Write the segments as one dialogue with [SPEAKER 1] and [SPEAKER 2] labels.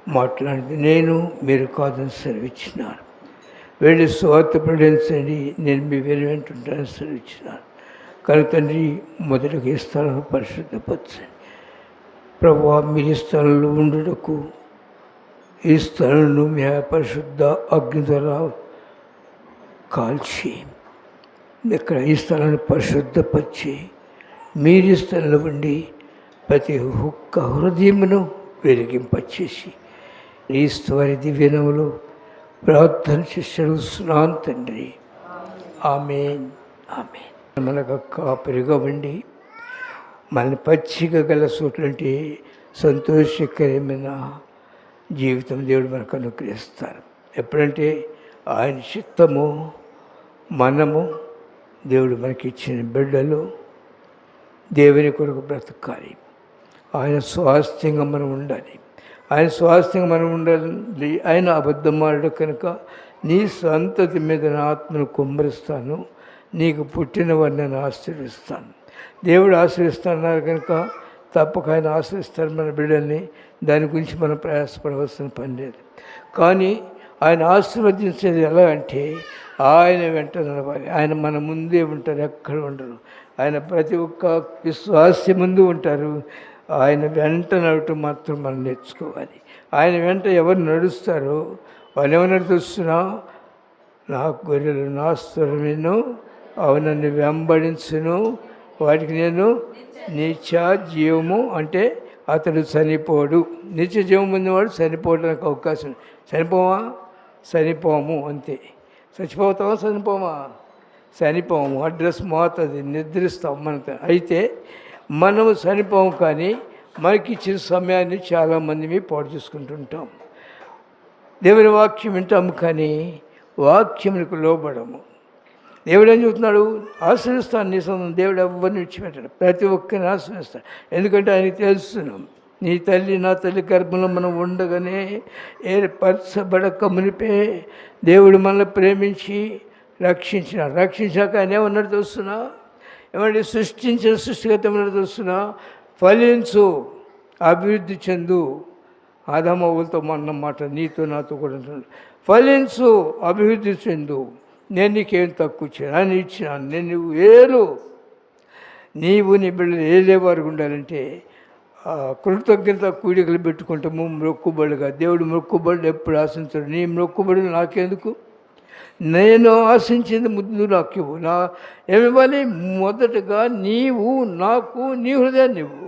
[SPEAKER 1] మాట్లాడింది నేను, మీరు కాదని సెలవిచ్చినారు. వెళ్ళి సువార్త ప్రకటించండి, నేను మీ వెంటుంటానని సెలవిచ్చినారు. కనుక తండ్రి, మొదటిగా ఈ స్థలాన్ని పరిశుద్ధపరచండి ప్రభువా. మీరు ఈ స్థలంలో ఉండుటకు ఈ స్థలంలో మీ పరిశుద్ధ అగ్ని ద్వారా కాల్చి ఇక్కడ ఈ స్థలాన్ని పరిశుద్ధపరిచి మీరు ఈ స్థలంలో ఉండి ప్రతి ఒక్క హృదయమును వెలిగింపచేసి ఈ స్థవారి దివ్యనములో ప్రార్థన చేసి అడుగుతున్నాను తండ్రి. ఆమేన్, ఆమేన్. మనకు కాపరిగా ఉండి మనల్ని పచ్చిక గల చోట్లంటే సంతోషకరమైన జీవితం దేవుడు మనకు అనుగ్రహిస్తారు. ఎప్పుడంటే ఆయన చిత్తము, మనము దేవుడు మనకి ఇచ్చిన బిడ్డలు దేవుని కొరకు బ్రతకాలి. ఆయన స్వాస్థ్యంగా మనం ఉండాలి. ఆయన స్వాస్థ్యంగా మనం ఉండాలి. ఆయన అబద్ధమాడు కనుక నీ సంతతి మీద నా ఆత్మను కుమ్మరిస్తాను, నీకు పుట్టిన వారిని నేను ఆశీర్వదిస్తాను. దేవుడు ఆశీర్వదిస్తున్నారు కనుక తప్పక ఆయన ఆశీర్వదిస్తారు మన బిడ్డల్ని. దాని గురించి మనం ప్రయాసపడవలసిన పని లేదు. కానీ ఆయన ఆశీర్వదించేది ఎలా అంటే ఆయన వెంట నడవాలి. ఆయన మన ముందే ఉంటారు, ఎక్కడ ఉండరు. ఆయన ప్రతి ఒక్క విశ్వాసి ముందు ఉంటారు. ఆయన వెంట నడవటం మాత్రం మనం నేర్చుకోవాలి. ఆయన వెంట ఎవరు నడుస్తారో వాళ్ళు ఏమన్నా చూస్తున్నా, నా గొర్రెలు నా స్వరమేను, అవి నన్ను వెంబడించును, వాటికి నేను నిత్య జీవము, అంటే అతడు చనిపోడు. నిత్య జీవం ఉన్నవాడు చనిపోవడానికి అవకాశం. చనిపోవా? చనిపోము, అంతే. చచ్చిపోతావా? చనిపోమా? చనిపోము. అడ్రస్ మారుతుంది, నిద్రిస్తాం మనతో. అయితే మనము చనిపోము, కానీ మనకి ఇచ్చిన సమయాన్ని చాలామంది పాడు చేసుకుంటుంటాం. దేవుని వాక్యం వింటాము, కానీ వాక్యములకు లోబడము. దేవుడు ఏం చెబుతున్నాడు? ఆశ్రయిస్తాను నీ సొంతం. దేవుడు ఎవరిని విడిచిపెట్టాడు, ప్రతి ఒక్కరిని ఆశ్రయిస్తాడు. ఎందుకంటే ఆయనకి తెలుస్తున్నాం, నీ తల్లి నా తల్లి గర్భంలో మనం ఉండగానే ఏర్పరచబడక మునిపే దేవుడు మనల్ని ప్రేమించి రక్షించినాడు. రక్షించాక ఆయన ఏమన్నాడు తెలుస్తున్నా? ఏమంటే సృష్టించిన సృష్టిగత ఏమన్నాడు తెలుస్తున్నా? ఫలించు, అభివృద్ధి చెందు. ఆదామవ్వలతో అన్నమాట, నీతో నాతో కూడా అంటున్నాడు. ఫలించు, అభివృద్ధి చెందు. నేను నీకేం తక్కువ చేయను, ఇచ్చినాను. నేను నువ్వు ఏలు, నీవు నీ బిడ్డలు ఏలేవారు ఉండాలంటే కృతజ్ఞత కూడికలు పెట్టుకుంటాము. మొక్కుబడిగా దేవుడు మొక్కుబడులు ఎప్పుడు ఆశించడు. నీ మొక్కుబడి నాకెందుకు? నేను ఆశించింది ముందు నాకు ఇవ్వు. ఏమివ్వాలి? మొదటగా నీవు నాకు నీ హృదయాన్ని ఇవ్వు.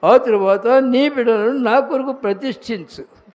[SPEAKER 1] ఆ తర్వాత నీ బిడ్డలను నా కొరకు ప్రతిష్ఠించు.